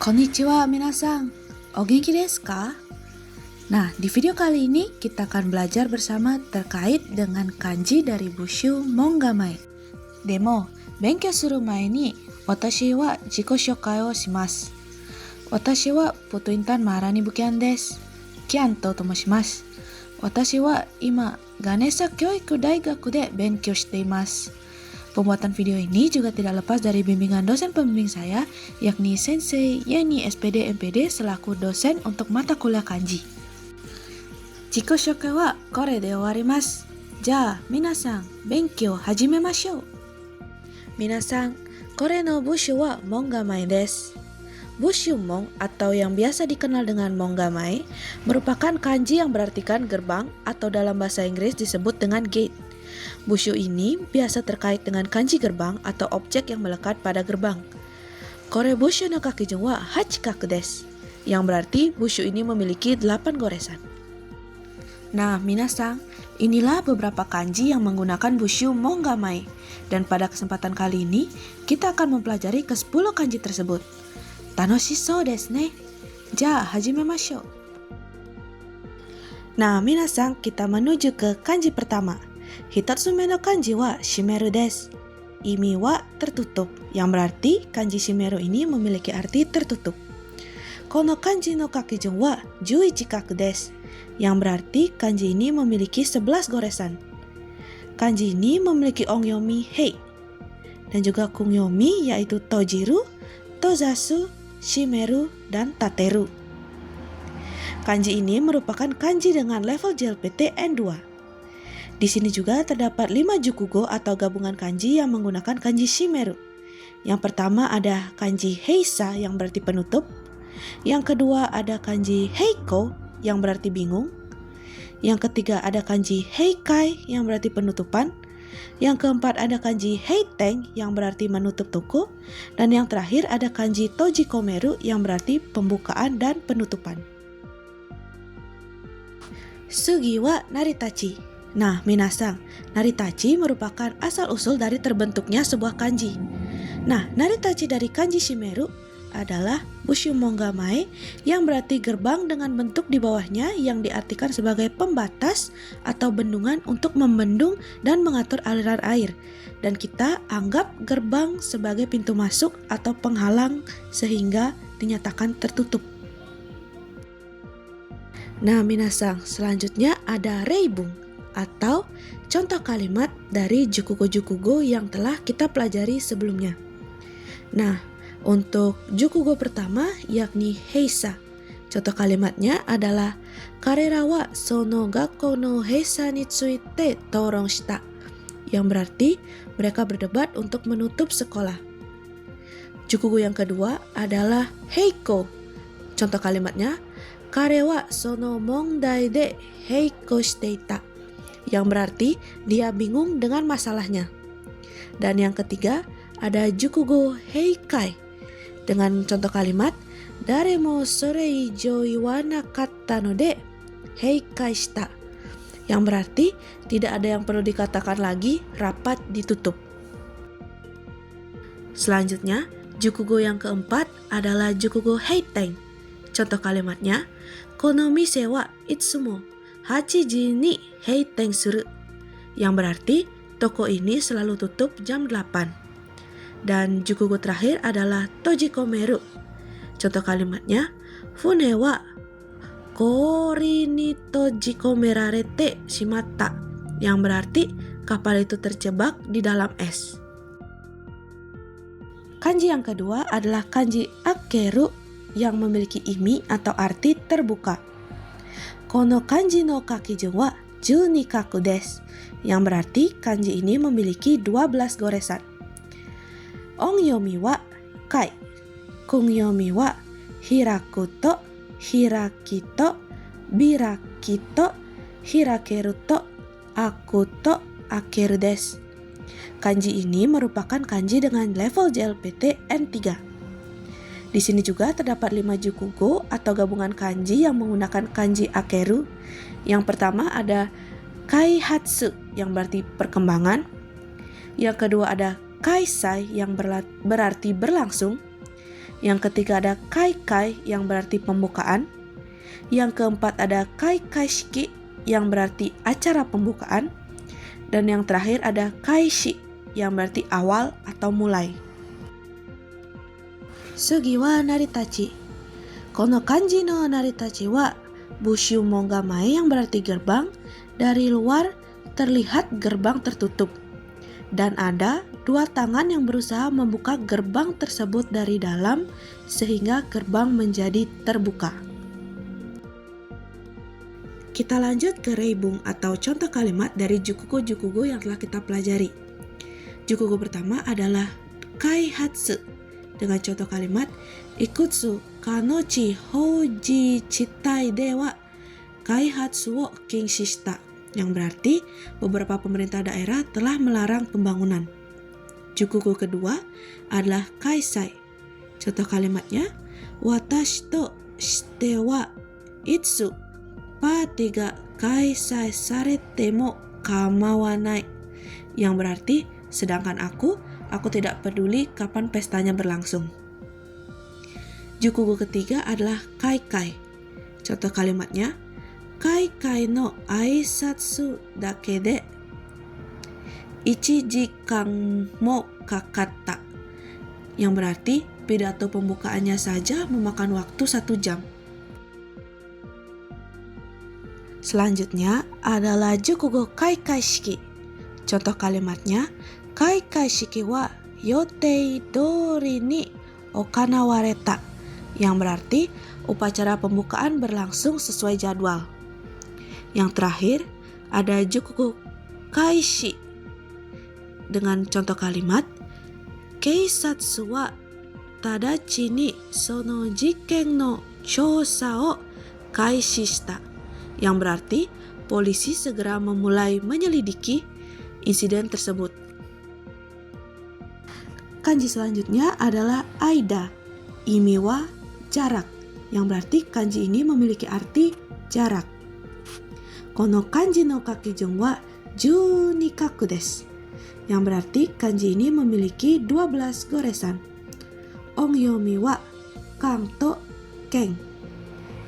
Konnichiwa minasan, o genki desu ka? Nah, di video kali ini kita akan belajar bersama terkait dengan kanji dari Bushu Mongamae. Demo, benkyou suru mae ni watashi wa jiko shokai o shimasu. Watashi wa Putu Intan Maharani Bukian desu. Kian to tomoshimasu. Watashi wa ima Ganesha Kyoiku Daigaku de benkyou shite imasu. Pembuatan video ini juga tidak lepas dari bimbingan dosen pembimbing saya, yakni Sensei Yeni SPD MPD selaku dosen untuk mata kuliah kanji. Jiko shokai wa kore de owarimasu. Ja, minasan, benkyou hajimemashou. Minasan, kore no bushu wa Mongamae desu. Bushu Mong atau yang biasa dikenal dengan Mongamae merupakan kanji yang berartikan gerbang atau dalam bahasa Inggris disebut dengan gate. Bushu ini biasa terkait dengan kanji gerbang atau objek yang melekat pada gerbang. Kore bushu no kakijun wa hachikaku desu, yang berarti bushu ini memiliki 8 goresan. Nah, minasan, inilah beberapa kanji yang menggunakan bushu Mongamae. Dan pada kesempatan kali ini, kita akan mempelajari ke-10 kanji tersebut. Tanoshishou desu ne. Ja, hajimemashou. Nah, minasan, kita menuju ke kanji pertama. Hitatsume no kanji wa shimeru desu. Imi wa tertutup, yang berarti kanji shimeru ini memiliki arti tertutup. Kono kanji no kakijun wa 11 kaku desu, yang berarti kanji ini memiliki 11 goresan. Kanji ini memiliki ongyomi hei dan juga kungyomi yaitu tojiru, tozasu, shimeru, dan tateru. Kanji ini merupakan kanji dengan level JLPT N2. Di sini juga terdapat 5 jukugo atau gabungan kanji yang menggunakan kanji shimeru. Yang pertama ada kanji heisa yang berarti penutup. Yang kedua ada kanji heiko yang berarti bingung. Yang ketiga ada kanji heikai yang berarti penutupan. Yang keempat ada kanji heiteng yang berarti menutup toko. Dan yang terakhir ada kanji tojikomeru yang berarti pembukaan dan penutupan. Sugi wa naritachi. Nah, minasan, naritachi merupakan asal-usul dari terbentuknya sebuah kanji. Nah, naritachi dari kanji shimeru adalah bushu Mongamae yang berarti gerbang dengan bentuk di bawahnya yang diartikan sebagai pembatas atau bendungan untuk membendung dan mengatur aliran air. Dan kita anggap gerbang sebagai pintu masuk atau penghalang sehingga dinyatakan tertutup. Nah, minasan, selanjutnya ada reibung atau contoh kalimat dari jukugo-jukugo yang telah kita pelajari sebelumnya. Nah, untuk jukugo pertama yakni heisa. Contoh kalimatnya adalah karera wa sono gakkou no heisa ni tsuite toron shita, yang berarti mereka berdebat untuk menutup sekolah. Jukugo yang kedua adalah heiko. Contoh kalimatnya, kare wa sono mondai de heiko shiteita, yang berarti dia bingung dengan masalahnya. Dan yang ketiga ada jukugo heikai dengan contoh kalimat dare mo sore ijou iwanakatta no de heikai shita, yang berarti tidak ada yang perlu dikatakan lagi, rapat ditutup. Selanjutnya, jukugo yang keempat adalah jukugo heiteng. Contoh kalimatnya, kono mise wa itsumo 8 ji ni heiteng suru, yang berarti toko ini selalu tutup jam 8. Dan jukugo terakhir adalah tojikomeru. Contoh kalimatnya, fune wa kori ni tojikomerarete shimatta, yang berarti kapal itu terjebak di dalam es. Kanji yang kedua adalah kanji akeru yang memiliki imi atau arti terbuka. Kono kanji no kakijun wa 12 kaku desu, yang berarti kanji ini memiliki 12 goresan. Ongyomi wa kai, kungyomi wa hiraku to, hiraki to, biraki to, hirakeru to, aku to, akeru desu. Kanji ini merupakan kanji dengan level JLPT N3. Di sini juga terdapat 5 jukugo atau gabungan kanji yang menggunakan kanji akeru. Yang pertama ada kaihatsu yang berarti perkembangan. Yang kedua ada kaisai yang berarti berlangsung. Yang ketiga ada kai-kai yang berarti pembukaan. Yang keempat ada kai-kai shiki yang berarti acara pembukaan. Dan yang terakhir ada kaishi yang berarti awal atau mulai. Sugi wa naritachi. Kono kanji no naritachi wa bushu mongamae yang berarti gerbang. Dari luar terlihat gerbang tertutup. Dan ada dua tangan yang berusaha membuka gerbang tersebut dari dalam sehingga gerbang menjadi terbuka. Kita lanjut ke reibung atau contoh kalimat dari jukugo-jukugo yang telah kita pelajari. Jukugo pertama adalah kaihatsu dengan contoh kalimat ikutsu kanochi hoji chitai dewa kaihatsu wo kinshi shita, yang berarti beberapa pemerintah daerah telah melarang pembangunan. Jukugo kedua adalah kaisai. Contoh kalimatnya watashi to shite wa itsu party ga kaisai sarete mo kamawanai, yang berarti sedangkan aku tidak peduli kapan pestanya berlangsung. Jukugo ketiga adalah kai-kai. Contoh kalimatnya kai-kai no aisatsu dake de 1 jikan mo kakatta, yang berarti pidato pembukaannya saja memakan waktu 1 jam. Selanjutnya adalah jukugo kai-kai shiki. Contoh kalimatnya kai-kai shiki wa yotei dori ni okanawareta, yang berarti upacara pembukaan berlangsung sesuai jadwal. Yang terakhir ada jukugo kaishi dengan contoh kalimat keisatsu wa tadachi ni sono jiken no chousa o kaishi shita, yang berarti polisi segera memulai menyelidiki insiden tersebut. Kanji selanjutnya adalah aida, imi wa jarak, yang berarti kanji ini memiliki arti jarak. Kono kanji no kakijun wa 12 kaku desu, yang berarti kanji ini memiliki 12 goresan. Ongyomi wa kang to ken,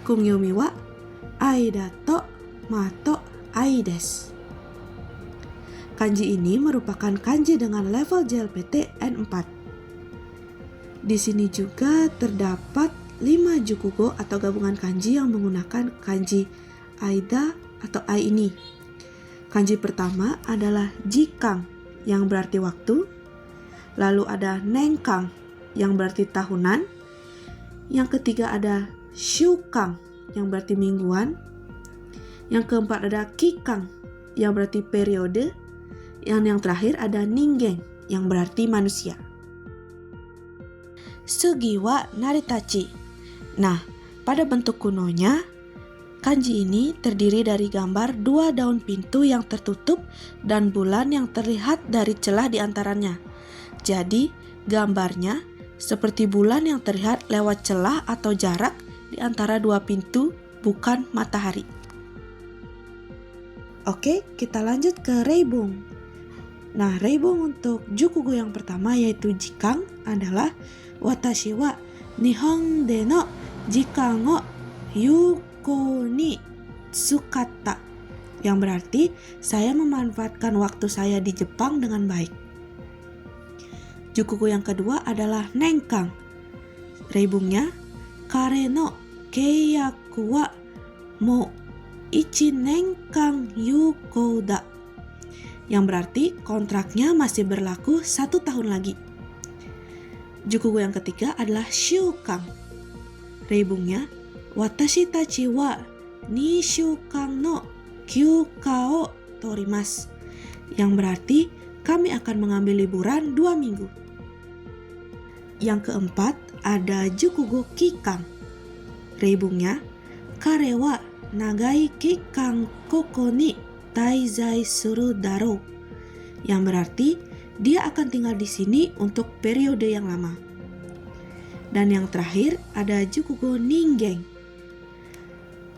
kungyomi wa aida to ma to ai desu. Kanji ini merupakan kanji dengan level JLPT N4. Di sini juga terdapat 5 jukugo atau gabungan kanji yang menggunakan kanji aida atau ai ini. Kanji pertama adalah jikang yang berarti waktu. Lalu ada nenkang yang berarti tahunan. Yang ketiga ada shukang yang berarti mingguan. Yang keempat ada kikang yang berarti periode. Yang terakhir ada ningen yang berarti manusia. Sugi wa naritachi. Nah, pada bentuk kunonya, kanji ini terdiri dari gambar 2 daun pintu yang tertutup dan bulan yang terlihat dari celah di antaranya. Jadi, gambarnya seperti bulan yang terlihat lewat celah atau jarak di antara 2 pintu, bukan matahari. Oke, kita lanjut ke reibung. Nah, reibung untuk jukugo yang pertama yaitu jikang adalah watashi wa nihon de no jikan o yuko ni tsukatta, yang berarti saya memanfaatkan waktu saya di Jepang dengan baik. Jukugo yang kedua adalah nenkang. Reibungnya kare no keiyaku wa mo 1 nenkang yuko da, yang berarti kontraknya masih berlaku 1 tahun lagi. Jukugo yang ketiga adalah shukang. Reibungnya watashi tachi wa 2 shukang no kyuka o torimasu, yang berarti kami akan mengambil liburan 2 minggu. Yang keempat ada jukugo kikang. Reibungnya kare wa nagai kikang koko ni taizai suru daro, yang berarti dia akan tinggal di sini untuk periode yang lama. Dan yang terakhir ada jukugo ningen.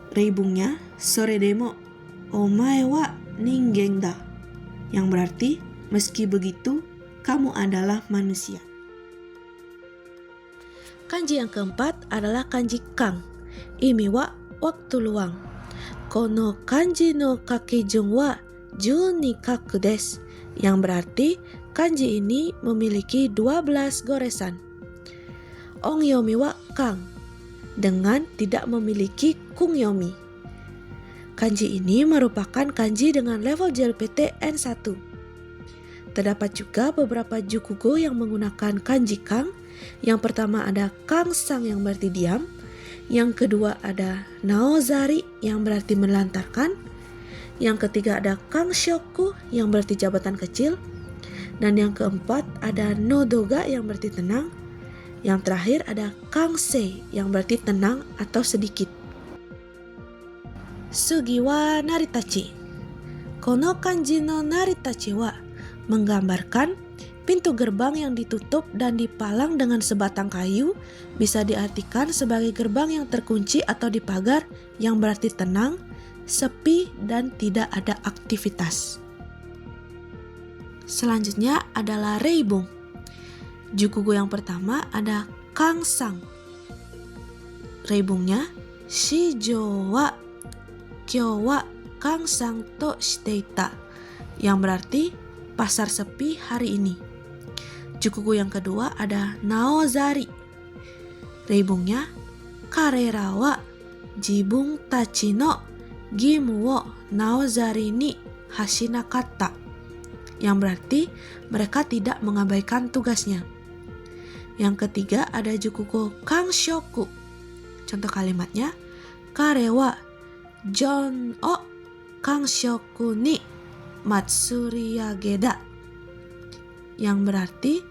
Reibungnya sore demo omae wa ningen da, yang berarti meski begitu kamu adalah manusia. Kanji yang keempat adalah kanji kang. Imi wa waktu luang. Kono kanji no kakijun wa juni kaku desu. Yang berarti kanji ini memiliki 12 goresan. Ongyomi wa kang, dengan tidak memiliki kungyomi. Kanji ini merupakan kanji dengan level JLPT N1. Terdapat juga beberapa jukugo yang menggunakan kanji kang. Yang pertama ada kang sang yang berarti diam. Yang kedua ada naozari yang berarti melantarkan. Yang ketiga ada kang shoku yang berarti jabatan kecil. Dan yang keempat ada nodoga yang berarti tenang. Yang terakhir ada kangsei yang berarti tenang atau sedikit. Sugi wa naritachi. Kono kanji no naritachi wa menggambarkan pintu gerbang yang ditutup dan dipalang dengan sebatang kayu, bisa diartikan sebagai gerbang yang terkunci atau dipagar yang berarti tenang, sepi, dan tidak ada aktivitas. Selanjutnya adalah reibung. Jukugo yang pertama ada kang sang. Reibungnya shijou wa kyou wa kang sang to shiteita, yang berarti pasar sepi hari ini. Jukugo yang kedua ada naozari. Reibungnya karera wa jibun tachi no gimu wo naozari ni hashinakatta, yang berarti mereka tidak mengabaikan tugasnya. Yang ketiga ada jukugo kangshoku. Contoh kalimatnya, kare wa jon o kangshoku ni matsuriageda, yang berarti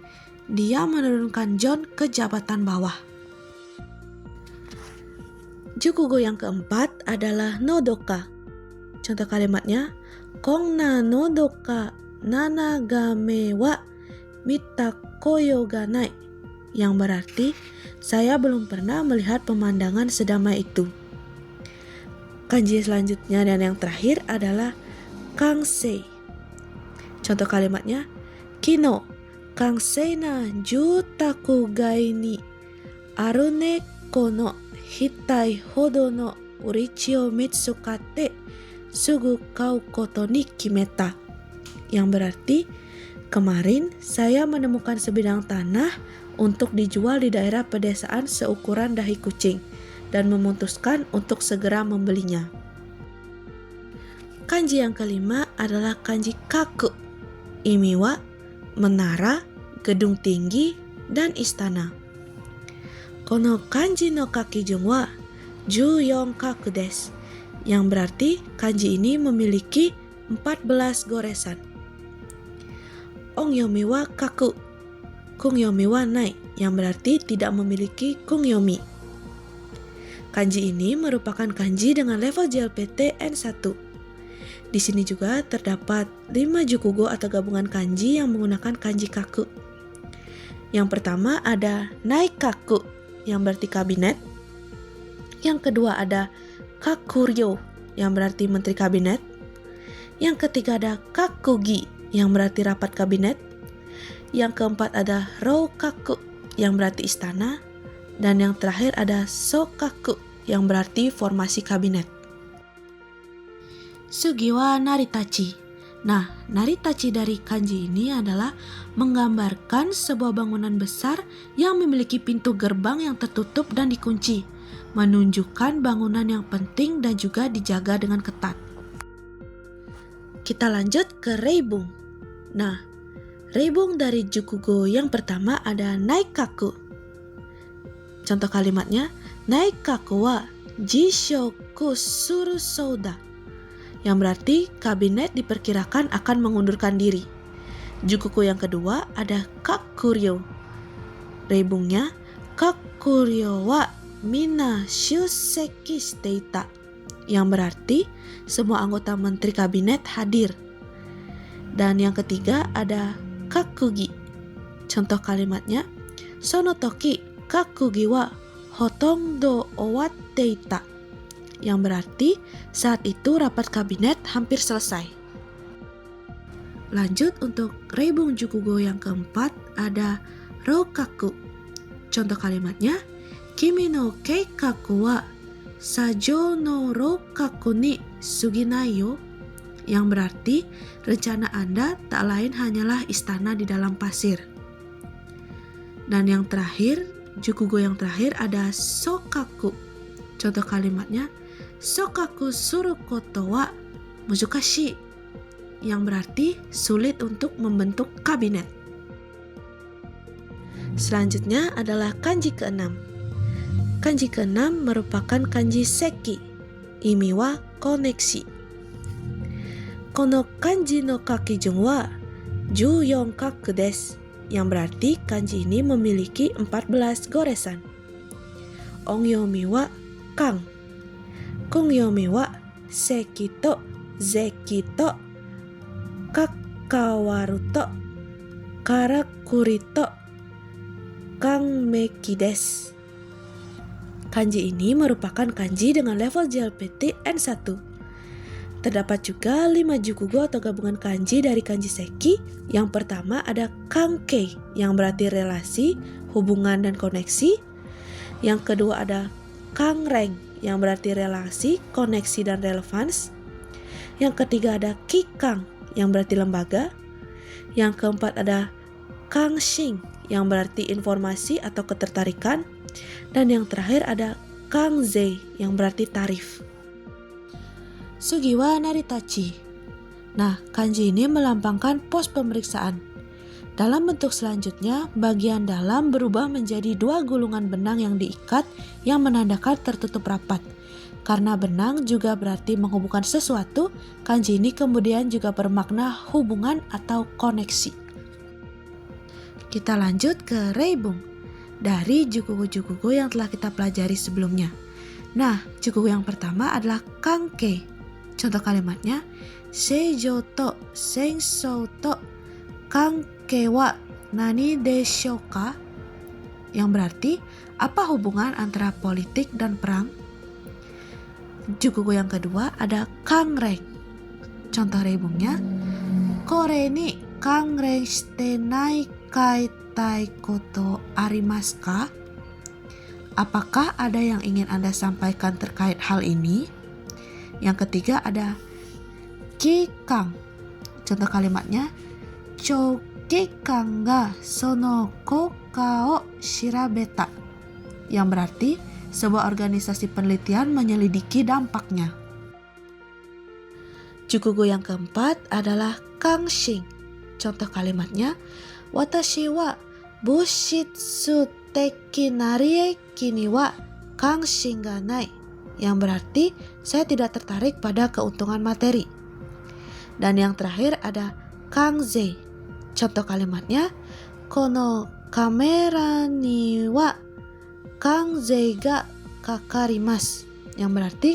dia menurunkan John ke jabatan bawah. Jukugo yang keempat adalah nodoka. Contoh kalimatnya, konna nodoka nanagame wa mita koyo ga nai, yang berarti saya belum pernah melihat pemandangan sedamai itu. Kanji selanjutnya dan yang terakhir adalah kangsei. Contoh kalimatnya, kino kangsei na jutaku gai ni aru ne kono hitai hodo no urichi o mitsukatte sugu kau koto ni kimeta, yang berarti kemarin saya menemukan sebidang tanah untuk dijual di daerah pedesaan seukuran dahi kucing dan memutuskan untuk segera membelinya. Kanji yang kelima adalah kanji kaku. Imi wa menara, gedung tinggi, dan istana. Kono kanji no kakijun wa 14 kaku desu, yang berarti kanji ini memiliki 14 goresan. Ongyomi wa kaku, kungyomi wa nai, yang berarti tidak memiliki kungyomi. Kanji ini merupakan kanji dengan level JLPT N1. Di sini juga terdapat 5 jukugo atau gabungan kanji yang menggunakan kanji kaku. Yang pertama ada naikaku, yang berarti kabinet. Yang kedua ada kakuryo, yang berarti menteri kabinet. Yang ketiga ada kakugi, yang berarti rapat kabinet. Yang keempat ada roukaku, yang berarti istana. Dan yang terakhir ada sokaku, yang berarti formasi kabinet. Sugi wa naritachi. Nah, naritachi dari kanji ini adalah menggambarkan sebuah bangunan besar yang memiliki pintu gerbang yang tertutup dan dikunci, menunjukkan bangunan yang penting dan juga dijaga dengan ketat. Kita lanjut ke reibung. Nah, reibung dari jukugo yang pertama ada naikaku. Contoh kalimatnya, naikaku wa jishoku suru souda, yang berarti kabinet diperkirakan akan mengundurkan diri. Jukugo yang kedua ada kakuryo. Reibungnya kakuryo wa mina shuseki shiteita, yang berarti semua anggota menteri kabinet hadir. Dan yang ketiga ada kakugi. Contoh kalimatnya, sono toki kakugi wa hotondo owatte, yang berarti saat itu rapat kabinet hampir selesai. Lanjut untuk reibung jukugo yang keempat ada roukaku. Contoh kalimatnya, Kimi no keikaku wa sajou no roukaku ni suginai yo. Yang berarti rencana Anda tak lain hanyalah istana di dalam pasir. Dan yang terakhir, jukugo yang terakhir ada sokaku. Contoh kalimatnya, sokaku suru koto wa muzukashi. Yang berarti sulit untuk membentuk kabinet. Selanjutnya adalah kanji ke-6. Kanji ke-6 merupakan kanji seki. Imi wa koneksi. Kono kanji no kakijun wa 14 kaku desu. Yang berarti kanji ini memiliki 14 goresan. Ongyomi wa kang. Kungyomi wa seki to zeki to kakawaru to karakuri to kangmeki desu. Kanji ini merupakan kanji dengan level JLPT N1. Terdapat juga 5 jukugo atau gabungan kanji dari kanji seki. Yang pertama ada kankei yang berarti relasi, hubungan dan koneksi. Yang kedua ada kangreng yang berarti relasi, koneksi dan relevans. Yang ketiga ada kikang yang berarti lembaga. Yang keempat ada kangshin yang berarti informasi atau ketertarikan. Dan yang terakhir ada kangzei yang berarti tarif. Sugi wa naritachi. Nah, kanji ini melambangkan pos pemeriksaan. Dalam bentuk selanjutnya, bagian dalam berubah menjadi 2 gulungan benang yang diikat yang menandakan tertutup rapat. Karena benang juga berarti menghubungkan sesuatu, kanji ini kemudian juga bermakna hubungan atau koneksi. Kita lanjut ke reibung. Dari jukugo-jukugo yang telah kita pelajari sebelumnya. Nah, jukugo yang pertama adalah kankei. Contoh kalimatnya, seijou to sensou to kankei wa nani deshou ka? Yang berarti, apa hubungan antara politik dan perang? Jukugo yang kedua ada kangreng. Contoh reibungnya, kore ni kangreng shite nai kaitai koto arimasu ka? Apakah ada yang ingin Anda sampaikan terkait hal ini? Yang ketiga ada kikang. Contoh kalimatnya, chokikang ga sono koka o shirabeta. Yang berarti sebuah organisasi penelitian menyelidiki dampaknya. Jukugo yang keempat adalah kangshin. Contoh kalimatnya, watashi wa bushitsu teki narieki ni wa kangshin ga nai. Yang berarti saya tidak tertarik pada keuntungan materi. Dan yang terakhir ada kangzei. Contoh kalimatnya, kono kamera ni wa kangzei ga kakarimasu. Yang berarti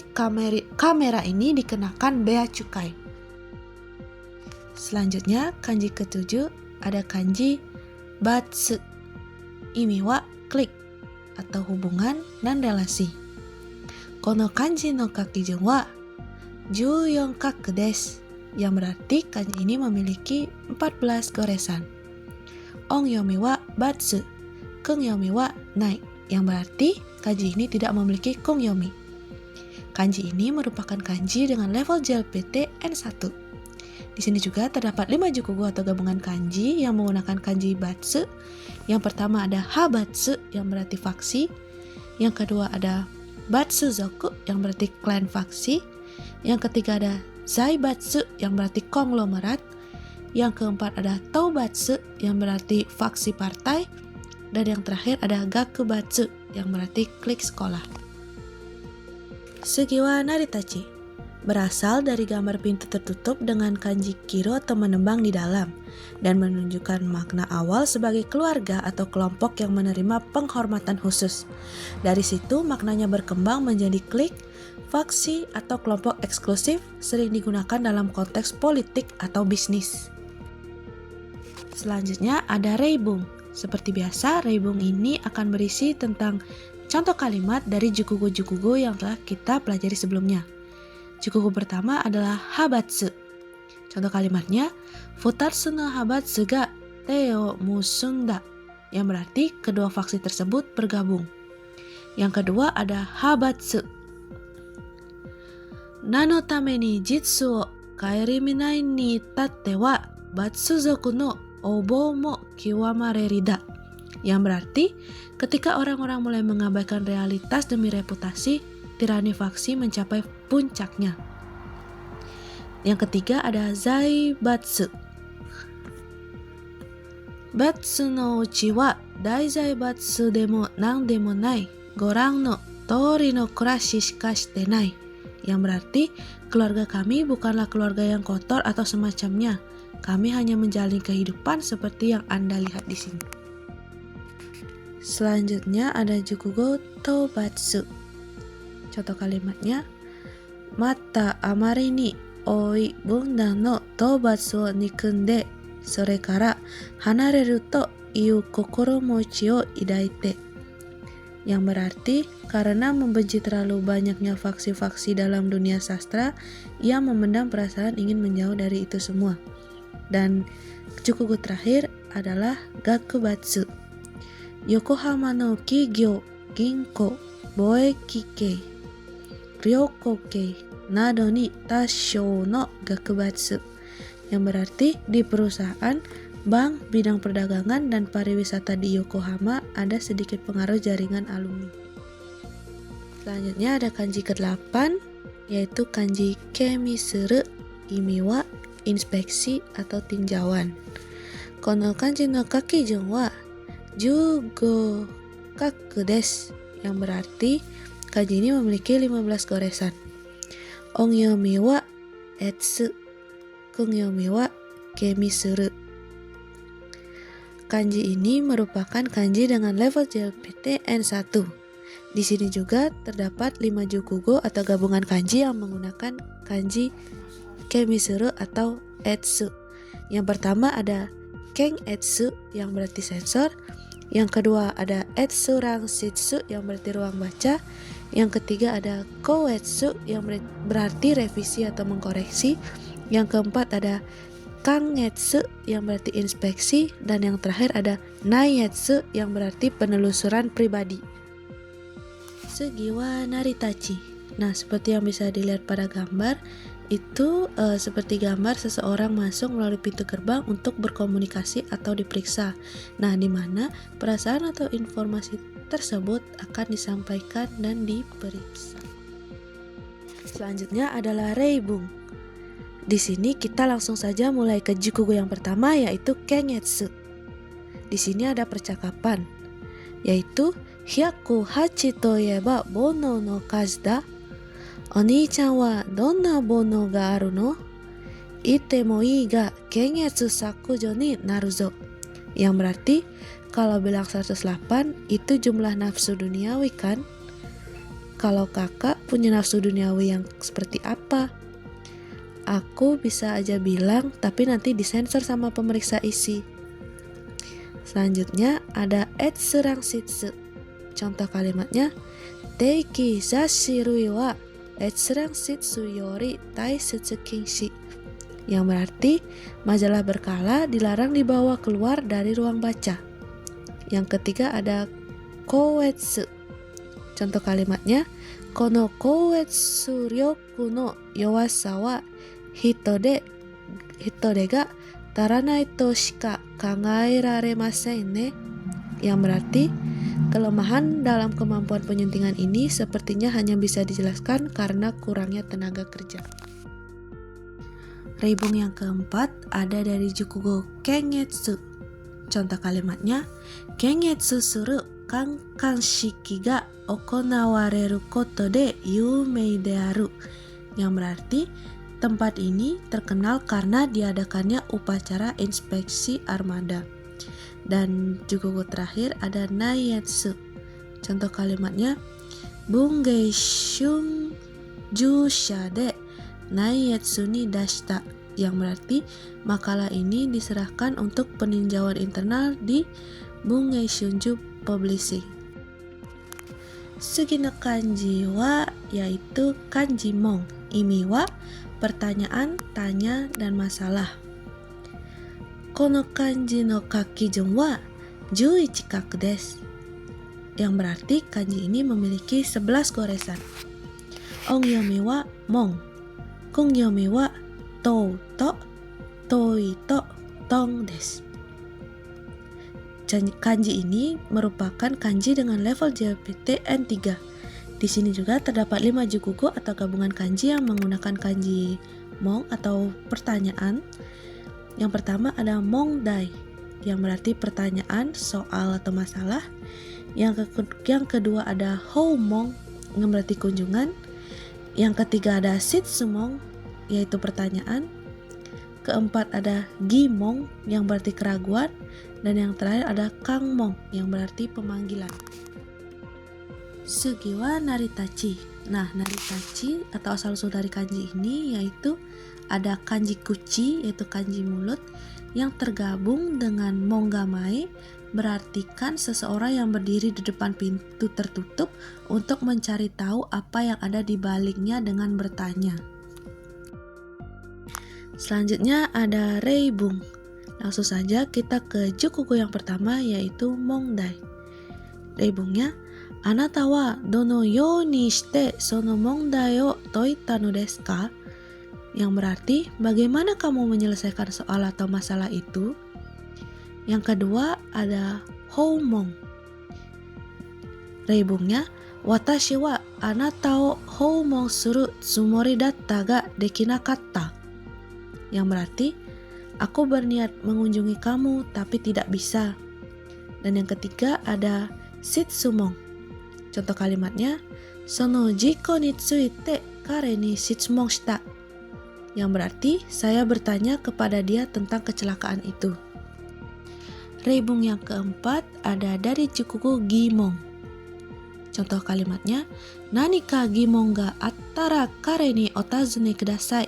kamera ini dikenakan bea cukai. Selanjutnya kanji ke-7 ada kanji batsu. Imi wa klik atau hubungan dan relasi. Kono kanji no kakijun wa 14 kaku desu. Yang berarti kanji ini memiliki 14 goresan. Ongyomi wa batsu, kungyomi wa nai. Yang berarti kanji ini tidak memiliki kungyomi. Kanji ini merupakan kanji dengan level JLPT N1. Di sini juga terdapat 5 jukugo atau gabungan kanji yang menggunakan kanji batsu. Yang pertama ada habatsu yang berarti faksi. Yang kedua ada batsuzoku yang berarti klan faksi. Yang ketiga ada zaibatsu yang berarti konglomerat. Yang keempat ada toubatsu yang berarti faksi partai. Dan yang terakhir ada gakubatsu yang berarti klik sekolah. Sugi wa naritachi berasal dari gambar pintu tertutup dengan kanji kiro atau menembang di dalam dan menunjukkan makna awal sebagai keluarga atau kelompok yang menerima penghormatan khusus. Dari situ maknanya berkembang menjadi klik, faksi atau kelompok eksklusif, sering digunakan dalam konteks politik atau bisnis. Selanjutnya ada reibung. Seperti biasa, reibung ini akan berisi tentang contoh kalimat dari jukugo-jukugo yang telah kita pelajari sebelumnya. Jukugo pertama adalah habatsu. Contoh kalimatnya, futatsu no habatsu ga te o musunda. yang berarti kedua faksi tersebut bergabung. Yang kedua ada habatsu. Nano tame ni jitsu o kaeriminai ni itatte wa batsuzoku no obo mo kiwamarerida. Yang berarti ketika orang-orang mulai mengabaikan realitas demi reputasi, tirani faksi mencapai puncaknya. Yang ketiga ada zaibatsu. Batsu no uchi wa daizaibatsu demo nang demo nai, gorang no tori no kurashi shika shite nai. Yang berarti keluarga kami bukanlah keluarga yang kotor atau semacamnya. Kami hanya menjalani kehidupan seperti yang Anda lihat di sini. Selanjutnya ada jukugo tobatsu. Contoh kalimatnya, mata amari ni oi bundan no tobatsu o nikunde, sore kara hanareru to iu kokoromochi o idaite. Yang berarti karena membenci terlalu banyaknya faksi-faksi dalam dunia sastra, ia memendam perasaan ingin menjauh dari itu semua. Dan jukugo terakhir adalah gakubatsu. Yokohama no kigyo, ginko, boeki kei, ryoko kei nado ni tashou no gakubatsu. Yang berarti di perusahaan, bank, bidang perdagangan, dan pariwisata di Yokohama ada sedikit pengaruh jaringan alumni. Selanjutnya ada kanji ke-8, yaitu kanji kemisuru, imiwa, inspeksi atau tinjauan. Kono kanji no kakijun wa jugo kaku desu, yang berarti kanji ini memiliki 15 goresan. Ongyomi wa etsu, kungyomi wa kemisuru. Kanji ini merupakan kanji dengan level JLPT N1. Di sini juga terdapat 5 jukugo atau gabungan kanji yang menggunakan kanji kemisuru atau etsu. Yang pertama ada ken etsu yang berarti sensor. Yang kedua ada etsu rangsitsu yang berarti ruang baca. Yang ketiga ada koetsu yang berarti revisi atau mengkoreksi. Yang keempat ada kangetsu yang berarti inspeksi, dan yang terakhir ada naietsu yang berarti penelusuran pribadi. Sugi wa naritachi. Nah, seperti yang bisa dilihat pada gambar, itu seperti gambar seseorang masuk melalui pintu gerbang untuk berkomunikasi atau diperiksa. Nah, di mana perasaan atau informasi tersebut akan disampaikan dan diperiksa. Selanjutnya adalah reibung. Di sini kita langsung saja mulai ke jukugo yang pertama, yaitu kengetsu. Di sini ada percakapan, yaitu hyaku hachi to ieba bono no kazu da. Oni-chan wa donna bono ga aru no? Ite mo ii ga kengetsu sakujo ni naru zo. Yang berarti kalau bilang 108 itu jumlah nafsu duniawi kan? Kalau kakak punya nafsu duniawi yang seperti apa? Aku bisa aja bilang, tapi nanti disensor sama pemeriksa isi. Selanjutnya ada etsu rangsitsu. Contoh kalimatnya, teiki zashirui wa etsu rangsitsu yori taisetsu kinshi. Yang berarti majalah berkala dilarang dibawa keluar dari ruang baca. Yang ketiga ada koetsu. Contoh kalimatnya, kono koetsu ryoku no yowasa wa hitode ga taranai to shika kagaeraremasen ne. Yang berarti kelemahan dalam kemampuan penyuntingan ini sepertinya hanya bisa dijelaskan karena kurangnya tenaga kerja. Reibung yang keempat ada dari jukugo kengetsu. Contoh kalimatnya, kengetsu suru kankanshiki ga okonawareru koto de yumei de aru. Yang berarti tempat ini terkenal karena diadakannya upacara inspeksi armada. Dan jukugo terakhir ada naietsu. Contoh kalimatnya, bungei shun jusha de naietsu ni dashita. Yang berarti makalah ini diserahkan untuk peninjauan internal di Bungei Shunju Publishing. Sugi no kanji wa yaitu kanji mon. Imi wa pertanyaan, tanya, dan masalah. Kono kanji no kakijun wa 11 kaku desu. Yang berarti kanji ini memiliki 11 goresan. Ongyomi wa mong. Kongyomi wa tou to, toi to, tong desu. Kanji ini merupakan kanji dengan level JLPT N3. Di sini juga terdapat 5 jukugo atau gabungan kanji yang menggunakan kanji mong atau pertanyaan. Yang pertama ada mongdai, yang berarti pertanyaan, soal atau masalah. Yang kedua ada houmong, yang berarti kunjungan. Yang ketiga ada shitsumong, yaitu pertanyaan. Keempat ada gimong, yang berarti keraguan. Dan yang terakhir ada kangmong, yang berarti pemanggilan. Sugi wa naritachi. Nah, naritachi atau asal-usul dari kanji ini yaitu ada kanji kuchi, yaitu kanji mulut, yang tergabung dengan monggamae, berartikan seseorang yang berdiri di depan pintu tertutup untuk mencari tahu apa yang ada di baliknya dengan bertanya. Selanjutnya ada reibung. Langsung saja kita ke jukugo yang pertama, yaitu mongdai. Reibungnya, anata wa dono you ni shite sono mongdai o toita no desu ka? Yang berarti, bagaimana kamu menyelesaikan soal atau masalah itu? Yang kedua ada houmong. Reibungnya, watashi wa anata o houmong suru tsumori datta ga dekinakatta. Yang berarti, aku berniat mengunjungi kamu tapi tidak bisa. Dan yang ketiga ada shitsumong. Contoh kalimatnya, sono jiko ni tsuite kare ni shitsumong shita. Yang berarti, saya bertanya kepada dia tentang kecelakaan itu. Reibung yang keempat ada dari jukugo gimong. Contoh kalimatnya, nanika gimong ga attara kare ni otazune kudasai.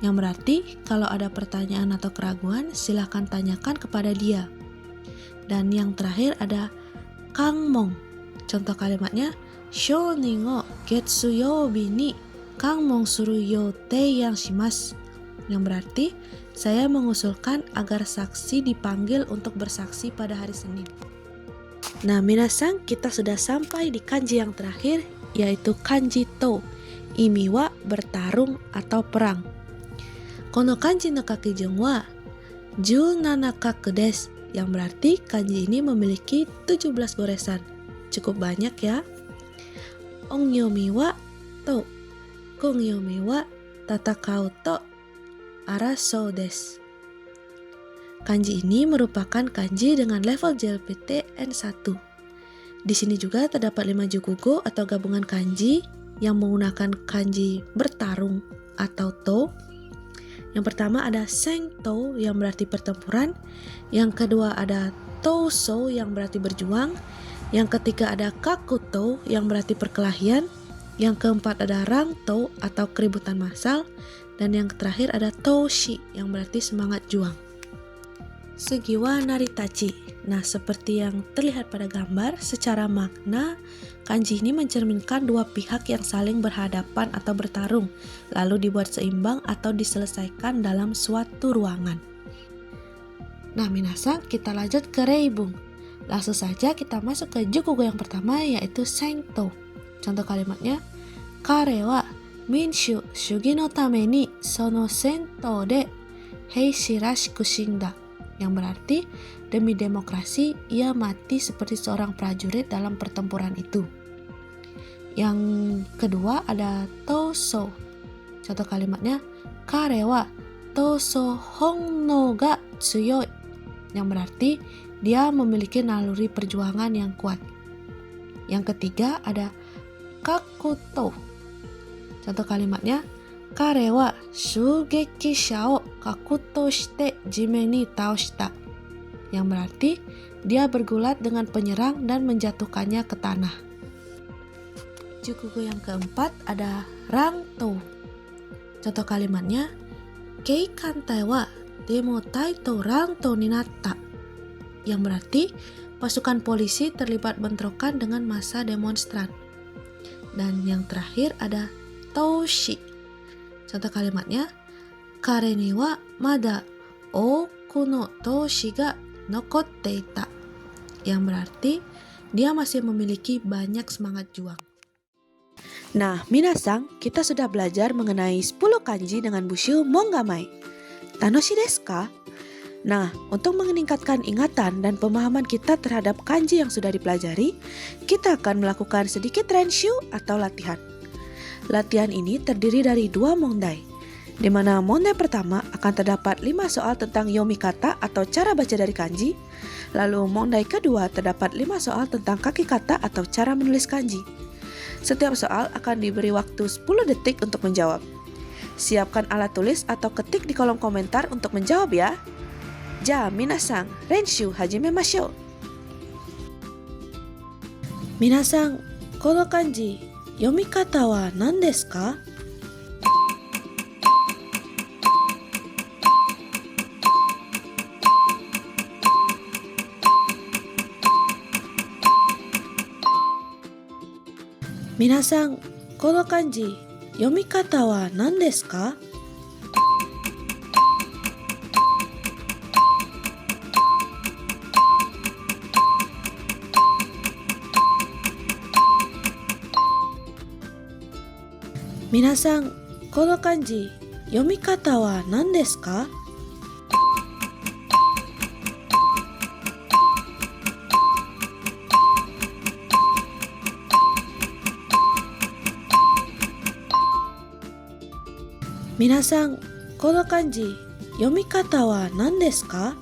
Yang berarti, kalau ada pertanyaan atau keraguan, silahkan tanyakan kepada dia. Dan yang terakhir ada kangmong. Contoh kalimatnya, shounin o getsuyoubi ni kangmong suru youtei yang shimasu. Yang berarti, saya mengusulkan agar saksi dipanggil untuk bersaksi pada hari Senin. Nah, minasan, kita sudah sampai di kanji yang terakhir, yaitu kanji to. Imi wa bertarung atau perang. Kono kanji no kakijun wa 17 kaku desu, yang berarti kanji ini memiliki 17 goresan. Cukup banyak ya. Ongyomi wa to, kongyomi wa tatakau to arasou desu. Kanji ini merupakan kanji dengan level JLPT N1. Di sini juga terdapat 5 jukugo atau gabungan kanji yang menggunakan kanji bertarung atau to. Yang pertama ada sengto yang berarti pertempuran. Yang kedua ada touso yang berarti berjuang. Yang ketiga ada kakuto yang berarti perkelahian. Yang keempat ada rangto atau keributan massal. Dan yang terakhir ada toshi yang berarti semangat juang. Sugi wa naritachi. Nah, seperti yang terlihat pada gambar, secara makna kanji ini mencerminkan dua pihak yang saling berhadapan atau bertarung, lalu dibuat seimbang atau diselesaikan dalam suatu ruangan. Nah, minasan, kita lanjut ke reibung. Langsung saja kita masuk ke jukugo yang pertama, yaitu sengto. Contoh kalimatnya, kare wa minshu shugi no tame ni sono sento de heishi rashiku shinda. Yang berarti, demi demokrasi, ia mati seperti seorang prajurit dalam pertempuran itu. Yang kedua ada touso. Contoh kalimatnya, kare wa touso honno ga tsuyoi. Yang berarti, dia memiliki naluri perjuangan yang kuat. Yang ketiga ada kakuto. Contoh kalimatnya, kare wa shugekisha o kakuto shite jimen ni taoshita. Yang berarti, dia bergulat dengan penyerang dan menjatuhkannya ke tanah. Jukugo yang keempat ada rangto. Contoh kalimatnya, kei kantai wa demo taito rangto ni natta. Yang berarti, pasukan polisi terlibat bentrokan dengan massa demonstran. Dan yang terakhir ada toshi. Contoh kalimatnya, kare ni wa mada oku no toshi ga nokotte ita. yang berarti dia masih memiliki banyak semangat juang. Nah, minasang, kita sudah belajar mengenai 10 kanji dengan Bushu Mongamai. Tanoshi desu ka? Nah, untuk meningkatkan ingatan dan pemahaman kita terhadap kanji yang sudah dipelajari, kita akan melakukan sedikit renshu atau latihan. Latihan ini terdiri dari 2 mondai, di mana mondai pertama akan terdapat 5 soal tentang yomi kata atau cara baca dari kanji, lalu mondai kedua terdapat 5 soal tentang kaki kata atau cara menulis kanji. Setiap soal akan diberi waktu 10 detik untuk menjawab. Siapkan alat tulis atau ketik di kolom komentar untuk menjawab ya. Ja, minasang, renshu hajimemashou. Minasang, kono kanji, yomi kata wa nan desu ka? Minasang, kono kanji, yomi kata wa nan desu ka? Minasang, kono kanji, yomi kata wa nan desu ka? Minasang, kono kanji, yomi kata wa nan desu ka?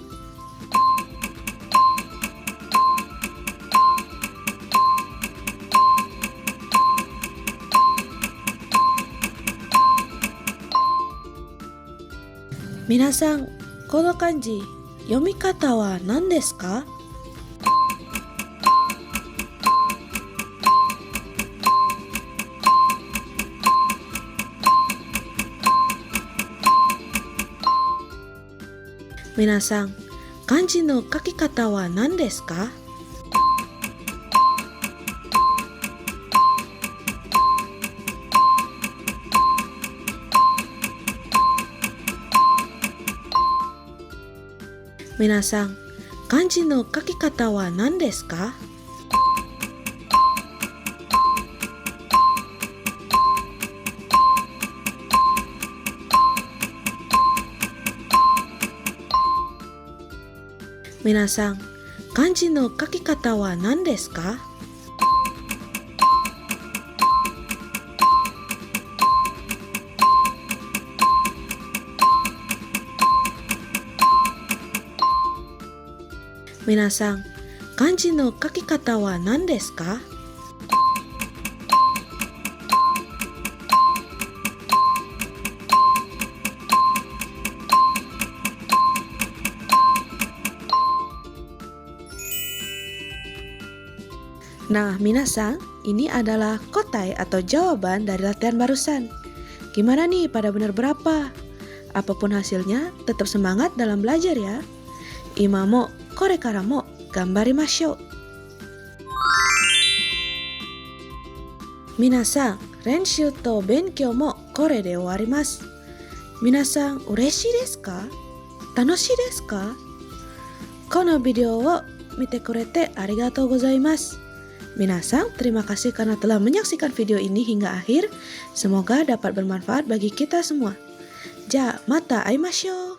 Minasang, kono kanji, yomi kata wa nan desu ka? Minasang, kanji no kaki kata wa nan desu ka? Minasang, kanji no kaki kata wa nan desu ka? Minasang, kanji no kaki kata wa nan desu ka? Minasang, kanji no kaki kata wa nan desu ka? Nah, minasang, ini adalah kotai atau jawaban dari latihan barusan. Gimana nih, pada benar berapa? Apapun hasilnya, tetap semangat dalam belajar ya. Ima mo kore kara mo gambarimashou. Minasang, renshu to benkyou mo kore de owarimasu. Minasang, ureshii desu ka? Tanoshii desu ka? Kono video wo mite kurete arigatou gozaimasu. Minasang, terima kasih karena telah menyaksikan video ini hingga akhir. Semoga dapat bermanfaat bagi kita semua. Ja, mata aimashou.